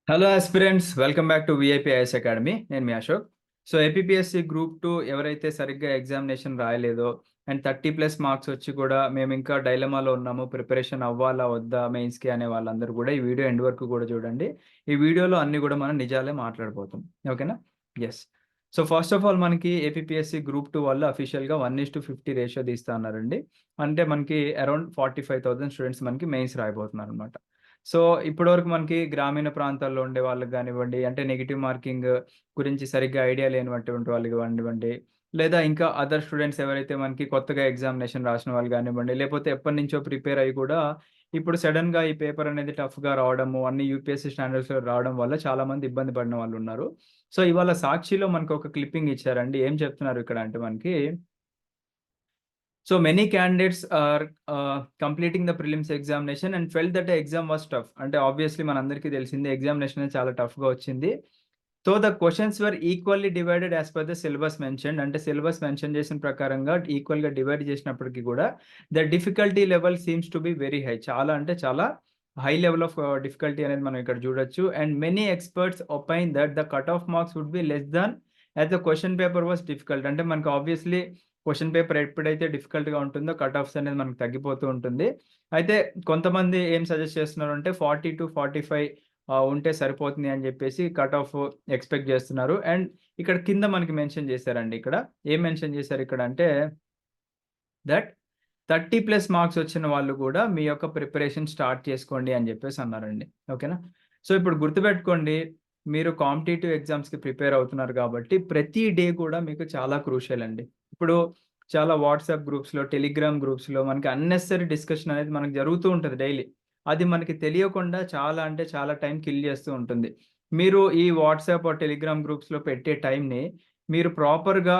Hello aspirants, welcome back to VIP IAS academy. నేను మీ Ashok. So APSC group 2 ఎవరైతే సరిగ్గా examination రాయలేదో and 30+ marks వచ్చి కూడా మేము ఇంకా డైలమాలో ఉన్నాము, ప్రిపరేషన్ అవ్వాలా వద్దా మెయిన్స్కి అనే వాళ్ళందరూ కూడా ఈ వీడియో ఎండ్ వరకు కూడా చూడండి. ఈ వీడియోలో అన్ని కూడా మనం నిజాలే మాట్లాడబోతాం. ఓకేనా? Yes. So first of all మనకి ఏపీఎస్సి గ్రూప్ 2 వాళ్ళు అఫీషియల్గా 1:50 రేషియో తీస్తా అన్నారండి. అంటే మనకి అరౌండ్ 45,000 స్టూడెంట్స్ మనకి మెయిన్స్ రాయబోతున్నారు అనమాట. సో ఇప్పటివరకు మనకి గ్రామీణ ప్రాంతాల్లో ఉండే వాళ్ళకి కానివ్వండి, అంటే నెగిటివ్ మార్కింగ్ గురించి సరిగ్గా ఐడియా లేనటువంటి వాళ్ళకి కానివ్వండి, లేదా ఇంకా అదర్ స్టూడెంట్స్ ఎవరైతే మనకి కొత్తగా ఎగ్జామినేషన్ రాసిన వాళ్ళు కానివ్వండి, లేకపోతే ఎప్పటి నుంచో ప్రిపేర్ అయ్యి కూడా ఇప్పుడు సడన్గా ఈ పేపర్ అనేది టఫ్గా రావడము, అన్ని యూపీఎస్సీ స్టాండర్డ్స్లో రావడం వల్ల చాలా మంది ఇబ్బంది పడిన వాళ్ళు ఉన్నారు. సో ఇవాళ సాక్షిలో మనకు ఒక క్లిప్పింగ్ ఇచ్చారండి. ఏం చెప్తున్నారు ఇక్కడ అంటే మనకి, so many candidates are completing the prelims examination and felt that the exam was tough. అంటే ఆబ్వియస్లీ మనందరికీ తెలిసింది ఎగ్జామినేషన్ అనేది చాలా టఫ్గా వచ్చింది. So the questions were equally divided as per the syllabus mention. అంటే సిలబస్ మెన్షన్ చేసిన ప్రకారంగా ఈక్వల్గా డివైడ్ చేసినప్పటికీ కూడా the difficulty level seems to be very high. చాలా అంటే చాలా హై లెవెల్ ఆఫ్ డిఫికల్టీ అనేది మనం ఇక్కడ చూడొచ్చు. And many experts opine that the cut off marks would be less than as the question paper was difficult. అంటే మనకు obviously question paper ఎప్పుడైతే డిఫికల్ట్‌గా ఉంటుందో కట్ ఆఫ్స్ అనేది మనకు తగ్గిపోతూ ఉంటుంది. అయితే కొంతమంది ఏం సజెస్ట్ చేస్తున్నారు అంటే 40-45 ఉంటే సరిపోతుంది అని చెప్పేసి కట్ ఆఫ్ ఎక్స్‌పెక్ట్ చేస్తున్నారు. అండ్ ఇక్కడ కింద మనకి మెన్షన్ చేశారండి. ఇక్కడ ఏం మెన్షన్ చేశారు ఇక్కడ అంటే దట్ 30+ మార్క్స్ వచ్చిన వాళ్ళు కూడా మీ యొక్క ప్రిపరేషన్ స్టార్ట్ చేసుకోండి అని చెప్పేసి అన్నారండి. ఓకేనా? సో ఇప్పుడు గుర్తుపెట్టుకోండి, మీరు కాంపిటీటివ్ ఎగ్జామ్స్‌కి ప్రిపేర్ అవుతున్నారు కాబట్టి ప్రతి డే కూడా మీకు చాలా క్రూషియల్ అండి. ఇప్పుడు చాలా వాట్సాప్ గ్రూప్స్‌లో, టెలిగ్రామ్ గ్రూప్స్‌లో మనకి అన్నెసెసరీ డిస్కషన్ అనేది మనకు జరుగుతూ ఉంటది డైలీ. అది మనకి తెలియకుండా చాలా అంటే చాలా టైం కిల్ చేస్తూ ఉంటుంది. మీరు ఈ వాట్సాప్ ఆర్ టెలిగ్రామ్ గ్రూప్స్‌లో పెట్టే టైంని మీరు ప్రాపర్‌గా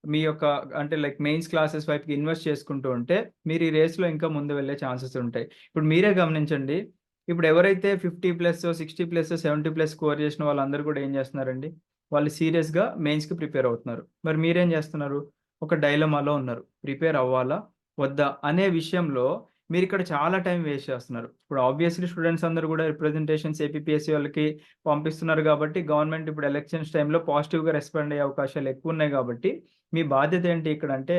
మీ యొక్క అంటే లైక్ మెయిన్స్ క్లాసెస్ వైపుకి ఇన్వెస్ట్ చేసుకుంటూ ఉంటే మీరు ఈ రేస్‌లో ఇంకా ముందు వెళ్ళే ఛాన్సెస్ ఉంటాయి. ఇప్పుడు మీరే గమనించండి. ఇప్పుడు ఎవరైతే 50+, 60+, 70+ స్కోర్ చేసిన వాళ్ళందరూ కూడా ఏం చేస్తున్నారండి? వాళ్ళు సీరియస్‌గా మెయిన్స్‌కి ప్రిపేర్ అవుతున్నారు. మరి మీరేం చేస్తున్నారు? ఒక డైలమాలో ఉన్నారు. ప్రిపేర్ అవ్వాలా? వద్దా? అనే విషయంలో మీరిక్కడ చాలా టైం వేస్ట్ చేస్తున్నారు. ఇప్పుడు ఆబ్వియస్‌లీ స్టూడెంట్స్ అందరూ కూడా రిప్రజెంటేషన్స్ ఏపీఎస్సీ వాళ్ళకి పంపిస్తున్నారు కాబట్టి గవర్నమెంట్ ఇప్పుడు ఎలక్షన్స్ టైమ్‌లో పాజిటివ్‌గా రెస్పాండ్ అయ్యే అవకాశాలు ఎక్కువున్నాయి కాబట్టి మీ బాధ్యత ఏంటి ఇక్కడంటే,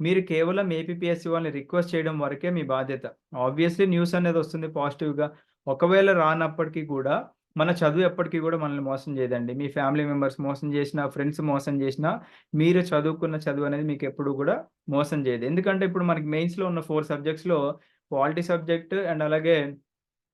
మీరు కేవలం ఏపీఎస్సీ వాళ్ళని రిక్వెస్ట్ చేయడం వరకే మీ బాధ్యత. ఆబ్వియస్‌లీ న్యూస్ అనేది వస్తుంది పాజిటివ్‌గా. ఒకవేళ రానప్పటికి కూడా మన చదువు ఎప్పటికి కూడా మనల్ని మోసం చేయదండి. మీ ఫ్యామిలీ మెంబర్స్ మోసం చేసినా, ఫ్రెండ్స్ మోసం చేసినా, మీరు చదువుకున్న చదువు అనేది మీకు ఎప్పుడు కూడా మోసం చేయదు. ఎందుకంటే ఇప్పుడు మనకి మెయిన్స్‌లో ఉన్న 4 సబ్జెక్ట్స్‌లో పాలిటీ సబ్జెక్ట్ అండ్ అలాగే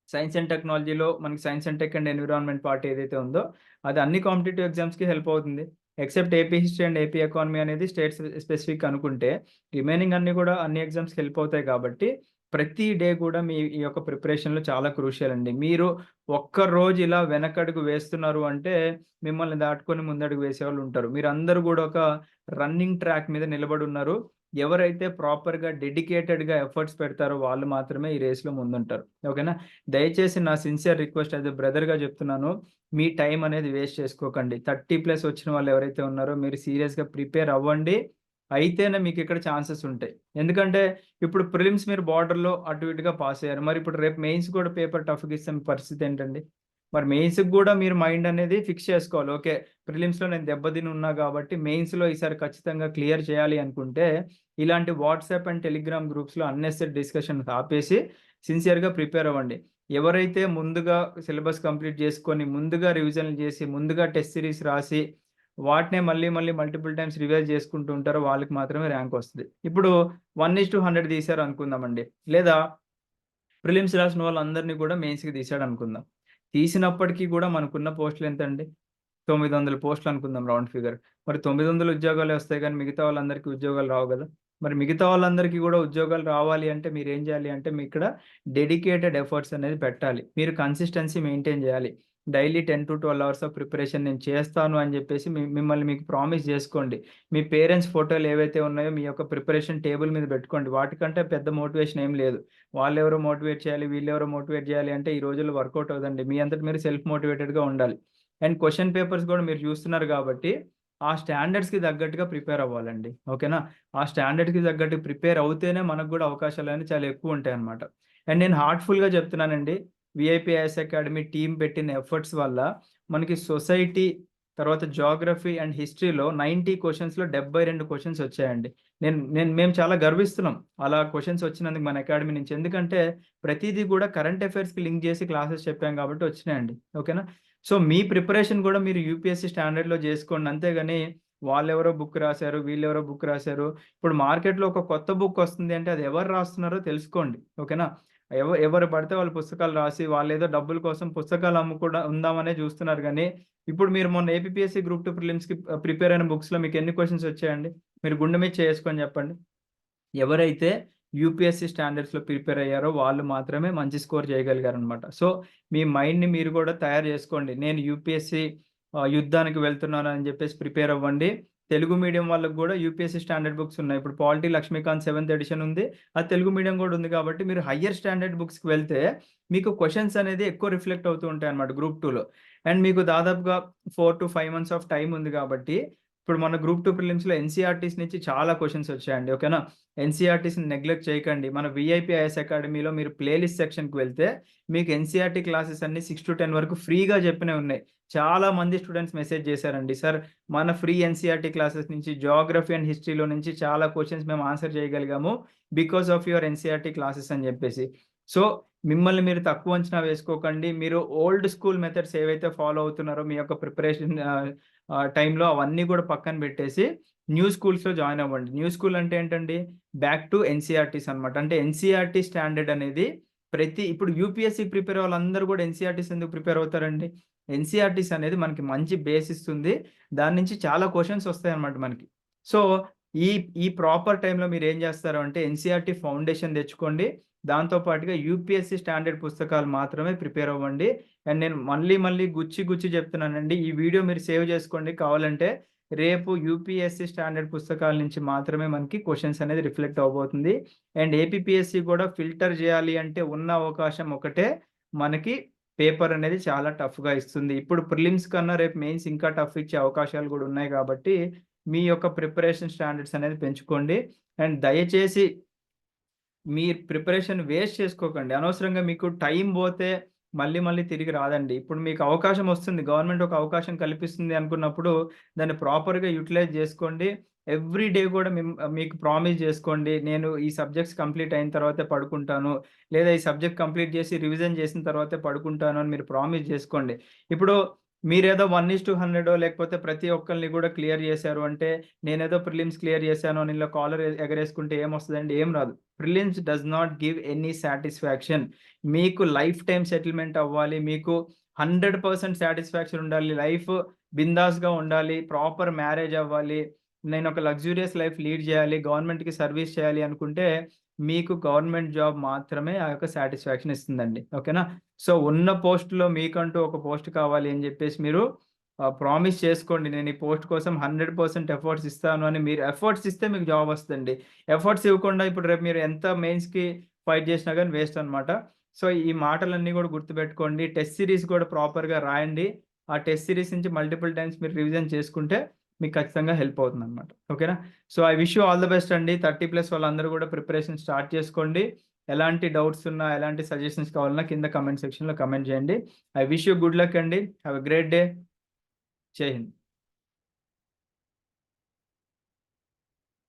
సైన్స్ అండ్ టెక్నాలజీలో మనకి science and tech and environment part ఏదైతే ఉందో, అది అన్ని కాంపిటీటివ్ ఎగ్జామ్స్‌కి హెల్ప్ అవుతుంది. Except AP history and AP economy అనేది స్టేట్ స్పెసిఫిక్ అనుకుంటే, రిమైనింగ్ అన్నీ కూడా అన్ని ఎగ్జామ్స్‌కి హెల్ప్ అవుతాయి కాబట్టి, ప్రతి డే కూడా మీ ఈ యొక్క ప్రిపరేషన్‌లో చాలా క్రూషియల్ అండి. మీరు ఒక్క రోజు ఇలా వెనకడుగు వేస్తున్నారు అంటే, మిమ్మల్ని దాటుకొని ముందడుగు వేసేవాళ్ళు ఉంటారు. మీరందరూ కూడా ఒక రన్నింగ్ ట్రాక్ మీద నిలబడున్నారు. ఎవరైతే ప్రాపర్‌గా డెడికేటెడ్‌గా ఎఫర్ట్స్ పెడతారో వాళ్ళు మాత్రమే ఈ రేస్‌లో ముందుంటారు. ఓకేనా? దయచేసి నా సిన్సియర్ రిక్వెస్ట్ యాస్ ఎ బ్రదర్‌గా చెప్తున్నాను. మీ టైం అనేది వేస్ట్ చేసుకోకండి. 30+ వచ్చిన వాళ్ళు ఎవరైతే ఉన్నారో మీరు సీరియస్‌గా ప్రిపేర్ అవ్వండి. అయితేనే మీకిక్కడ ఛాన్సెస్ ఉంటాయి. ఎందుకంటే ఇప్పుడు ప్రిలిమ్స్ మీరు బోర్డర్‌లో అటు ఇటుగా పాస్ అయ్యారు. మరి ఇప్పుడు రేపు మెయిన్స్ కూడా పేపర్ టఫ్‌గా ఇస్తే మీ పరిస్థితి ఏంటండి? మరి మెయిన్స్‌కి గూడా మీరు మైండ్ అనేది ఫిక్స్ చేసుకోవాలి. ఓకే. ప్రిలిమ్స్‌లో నేను దెబ్బతిని ఉన్నా కాబట్టి మెయిన్స్‌లో ఈసారి ఖచ్చితంగా క్లియర్ చేయాలి అనుకుంటే, ఇలాంటి వాట్సాప్ అండ్ టెలిగ్రామ్ గ్రూప్స్‌లో అన్నెసెసరీ డిస్కషన్స్ ఆపేసి సిన్సియర్‌గా ప్రిపేర్ అవ్వండి. ఎవరైతే ముందుగా సిలబస్ కంప్లీట్ చేసుకొని, ముందుగా రివిజన్‌లు చేసి, ముందుగా టెస్ట్ సిరీస్ రాసి, వాటినే మళ్ళీ మళ్ళీ మల్టిపుల్ టైమ్స్ రివైజ్ చేసుకుంటూ ఉంటారో వాళ్ళకి మాత్రమే ర్యాంక్ వస్తది. ఇప్పుడు 1:100 తీశారు అనుకుందామండి. లేదా ప్రిలిమ్స్ రాసిన వాళ్ళందరిని కూడా మెయిన్స్‌కి తీసాడనుకుందాం. తీసినప్పటికి కూడా మనకున్న పోస్టులు ఎంతండి? 900 పోస్టులు అనుకుందాం రౌండ్ ఫిగర్. మరి 900 ఉద్యోగాలే వస్తాయి గానీ మిగతా వాళ్ళందరికీ ఉద్యోగాలు రావు గదా! మరి మిగతా వాళ్ళందరికీ గూడా ఉద్యోగాలు రావాలి అంటే మీరేం జేయాలి అంటే మీ ఇక్కడ డెడికేటెడ్ ఎఫర్ట్స్ అనేది పెట్టాలి. మీరు కన్సిస్టెన్సీ మెయింటైన్ జేయాలి. డైలీ 10-12 అవర్స్ ఆఫ్ ప్రిపరేషన్ నేను చేస్తాను అని జెప్పేసి మిమ్మల్ని మీకు ప్రామిస్ జేసుకోండి. మీ పేరెంట్స్ ఫోటోలు ఏవైతే ఉన్నాయో మీ యొక్క ప్రిపరేషన్ టేబుల్ మీద పెట్టుకోండి. వాటికంటే పెద్ద మోటివేషన్ ఏం లేదు. వాళ్ళెవరో మోటివేట్ చేయాలి, వీళ్ళెవరో మోటివేట్ జేయాలి అంటే ఈ రోజుల్లో వర్కౌట్ అవ్వదండి. మీ అంతట మీరు సెల్ఫ్ మోటివేటెడ్‌గా ఉండాలి. అండ్ క్వెషన్ పేపర్స్ గూడా మీరు చూస్తున్నారు గాబట్టి, ఆ స్టాండర్డ్స్‌కి తగ్గట్టుగా ప్రిపేర్ అవ్వాలండి. ఓకేనా? ఆ స్టాండర్డ్‌కి తగ్గట్టు ప్రిపేర్ అవుతేనే మనకు గూడా అవకాశాలనేవి చాలా ఎక్కువుంటాయన్నమాట. అండ్ నేను హార్ట్‌ఫుల్‌గా చెప్తున్నానండి. విఐపిఐఎస్ అకాడమీ టీమ్ పెట్టిన ఎఫర్ట్స్ వల్ల మనకి సొసైటీ, తర్వాత జియోగ్రఫీ అండ్ హిస్టరీలో 90 క్వెషన్స్‌లో 72 క్వెషన్స్ వచ్చాయండి. మేము చాలా గర్విస్తున్నాం అలా క్వెషన్స్ వచ్చినందుకు మన అకాడమీ నుంచి. ఎందుకంటే ప్రతీదీ కూడా కరెంట్ అఫైర్స్‌కి లింక్ చేసి క్లాసెస్ చెప్పాం కాబట్టి వచ్చినాయండి. ఓకేనా? సో, మీ ప్రిపరేషన్ కూడా మీరు యూపీఎస్సీ స్టాండర్డ్‌లో చేసుకోండి. అంతేగాని వాళ్ళెవరో బుక్ రాసారు, వీళ్ళెవరో బుక్ రాసారు. ఇప్పుడు మార్కెట్‌లో ఒక కొత్త బుక్ వస్తుంది అంటే అది ఎవరు రాస్తున్నారో తెలుసుకోండి. ఓకేనా? ఎవరు పడితే వాళ్ళు పుస్తకాలు రాసి వాళ్ళేదో డబ్బుల కోసం పుస్తకాలు అమ్ముకుండా ఉందామనే చూస్తున్నారు గానీ, ఇప్పుడు మీరు మొన్న ఏపీపీఎస్సీ గ్రూప్ 2 ప్రిలిమ్స్‌కి ప్రిపేర్ అయిన బుక్స్‌లో మీకు ఎన్ని క్వెషన్స్ వచ్చాయండి? మీరు గుండె మీద చేసుకొని చెప్పండి. ఎవరైతే యూపీఎస్సీ స్టాండర్డ్స్‌లో ప్రిపేర్ అయ్యారో వాళ్ళు మాత్రమే మంచి స్కోర్ చేయగలిగారనమాట. సో, మీ మైండ్‌ని మీరు కూడా తయారు చేసుకోండి. నేను యూపీఎస్సీ యుద్ధానికి వెళ్తున్నాను అని చెప్పేసి ప్రిపేర్ అవ్వండి. తెలుగు మీడియం వాళ్ళకి కూడా యూపీఎస్సీ స్టాండర్డ్ బుక్స్ ఉన్నాయి. ఇప్పుడు పాలిటీ లక్ష్మీకాంత్ 7థ్ ఎడిషన్ ఉంది. అది తెలుగు మీడియం కూడా ఉంది కాబట్టి మీరు హయ్యర్ స్టాండర్డ్ బుక్స్‌కి వెళ్తే మీకు క్వెషన్స్ అనేది ఎక్కువ రిఫ్లెక్ట్ అవుతూ ఉంటాయన్నమాట గ్రూప్ 2లో. అండ్ మీకు దాదాపుగా 4-5 మంత్స్ ఆఫ్ టైమ్ ఉంది కాబట్టి ఇప్పుడు మన గ్రూప్ 2 ప్రిలిమ్స్‌లో ఎన్‌సీఈఆర్‌టీస్ నుంచి చాలా క్వెషన్స్ వచ్చాయండి. ఓకేనా? ఎన్‌సీఈఆర్‌టీస్‌ని నెగ్లెక్ట్ చేయకండి. మన వీఐపీ ఐఏఎస్ అకాడమీలో మీరు ప్లేలిస్ట్ సెక్షన్‌కి వెళ్తే మీకు ఎన్‌సీఈఆర్‌టీ క్లాసెస్ అన్నీ 6-10 వరకు ఫ్రీగా చెప్పినవి ఉన్నాయి. చాలా మంది స్టూడెంట్స్ మెసేజ్ చేశారండి. సార్, మన ఫ్రీ ఎన్‌సీఈఆర్‌టీ క్లాసెస్ నుంచి జియోగ్రఫీ అండ్ హిస్టరీలో నుంచి చాలా క్వెషన్స్ మేము ఆన్సర్ చేయగలిగాము. Because of your NCERT classes అని చెప్పేసి. సో, మిమ్మల్ని మీరు తక్కువ అంచనా వేసుకోకండి. మీరు ఓల్డ్ స్కూల్ మెథడ్స్ ఏవైతే ఫాలో అవుతున్నారో మీ యొక్క ప్రిపరేషన్ టైంలో అవన్నీ కూడా పక్కన పెట్టేసి న్యూ స్కూల్స్‌లో జాయిన్ అవ్వండి. న్యూ స్కూల్ అంటే ఏంటండి? బ్యాక్ టు ఎన్‌సీఈఆర్‌టీస్ అన్నమాట. అంటే ఎన్‌సీఈఆర్‌టీ స్టాండర్డ్ అనేది ఇప్పుడు యూపీఎస్సీకి ప్రిపేర్ వాళ్ళందరూ కూడా ఎన్‌సీఈఆర్‌టీస్ ఎందుకు ప్రిపేర్ అవుతారండి? ఎన్‌సీఈఆర్‌టీస్ అనేది మనకి మంచి బేస్ ఇస్తుంది. దాని నుంచి చాలా క్వెషన్స్ వస్తాయన్నమాట మనకి. సో, ఈ ఈ ప్రాపర్ టైమ్‌లో మీరేం చేస్తారు అంటే ఎన్‌సీఈఆర్‌టీ ఫౌండేషన్ తెచ్చుకోండి. దాంతో పాటుగా యూపీఎస్సీ స్టాండర్డ్ పుస్తకాలు మాత్రమే ప్రిపేర్ అవ్వండి. అండ్ నేను మళ్ళీ గుచ్చి చెప్తున్నానండి. ఈ వీడియో మీరు సేవ్ చేసుకోండి కావాలంటే. రేపు యూపీఎస్సీ స్టాండర్డ్ పుస్తకాల నుంచి మాత్రమే మనకి క్వెషన్స్ అనేది రిఫ్లెక్ట్ అవ్వబోతుంది. అండ్ ఏపీపీఎస్సీ కూడా ఫిల్టర్ చేయాలి అంటే ఉన్న అవకాశం ఒకటే, మనకి పేపర్ అనేది చాలా టఫ్‌గా ఇస్తుంది. ఇప్పుడు ప్రిలిమ్స్ కన్నా రేపు మెయిన్స్ ఇంకా టఫ్ ఇచ్చే అవకాశాలు కూడా ఉన్నాయి కాబట్టి, మీ యొక్క ప్రిపరేషన్ స్టాండర్డ్స్ అనేది పెంచుకోండి. అండ్ దయచేసి మీ ప్రిపరేషన్ వేస్ట్ చేసుకోకండి. అనవసరంగా మీకు టైం పోతే మళ్ళీ తిరిగి రాదండి. ఇప్పుడు మీకు అవకాశం వస్తుంది. గవర్నమెంట్ ఒక అవకాశం కల్పిస్తుంది అనుకున్నప్పుడు దాన్ని ప్రాపర్‌గా యుటిలైజ్ జేసుకోండి. ఎవ్రీ డే గూడా మీకు ప్రామిస్ జేసుకోండి. నేను ఈ సబ్జెక్ట్స్ కంప్లీట్ అయిన తర్వాతే పడుకుంటాను. లేదా ఈ సబ్జెక్ట్ కంప్లీట్ జేసి రివిజన్ చేసిన తర్వాతే పడుకుంటాను అని మీరు ప్రామిస్ జేసుకోండి. ఇప్పుడు మీరేదో 1:100 లేకపోతే ప్రతి ఒక్కళ్ళని గూడా క్లియర్ జేశారు అంటే, నేనేదో ప్రిలిమ్స్ క్లియర్ జేశాను అని ఇలా కాలర్ ఎగరేసుకుంటే ఏమొస్తదండి? ఏం రాదు. Prelims does not give any satisfaction. మీకు లైఫ్ టైమ్ సెటిల్మెంట్ అవ్వాలి. మీకు 100% సాటిస్ఫాక్షన్ ఉండాలి. లైఫ్ బిందాస్‌గా ఉండాలి. ప్రాపర్ మ్యారేజ్ అవ్వాలి. నేనొక లగ్జూరియస్ లైఫ్ లీడ్ జేయాలి. గవర్నమెంట్‌కి సర్వీస్ చేయాలి అనుకుంటే, మీకు గవర్నమెంట్ జాబ్ మాత్రమే ఆ యొక్క సాటిస్ఫాక్షన్ ఇస్తుందండి. ఓకేనా? సో, ఉన్న పోస్ట్‌లో మీకంటూ ఒక పోస్ట్ కావాలి అని జెప్పేసి మీరు ప్రామిస్ చేసుకోండి. నేను ఈ పోస్ట్ కోసం 100% ఎఫర్ట్స్ ఇస్తాను అని. మీరు ఎఫర్ట్స్ ఇస్తే మీకు జాబ్ వస్తదండి. ఎఫర్ట్స్ ఇవ్వకుండా ఇప్పుడు రేపు మీరు ఎంత మెయిన్స్‌కి ఫైట్ చేసినా గాని వేస్ట్ అన్నమాట. సో, ఈ మాటలన్నీ గూడా గుర్తుపెట్టుకోండి. టెస్ట్ సీరీస్ కూడా ప్రాపర్‌గా రాయండి. ఆ టెస్ట్ సీరీస్ నుంచి మల్టిపుల్ టైమ్స్ మీరు రివిజన్ చేసుకుంటే మీకు ఖచ్చితంగా హెల్ప్ అవుతుందన్నమాట. ఓకేనా? So, I wish you all the best అండి. 30+ వాళ్ళందరూ గూడా ప్రిపరేషన్ స్టార్ట్ చేసుకోండి. ఎలాంటి డౌట్స్ ఉన్నా, ఎలాంటి సజెషన్స్ కావాలన్నా కింద కామెంట్ సెక్షన్‌లో కామెంట్ చేయండి. I wish you good luck అండి. Have a great day. Jai Hind.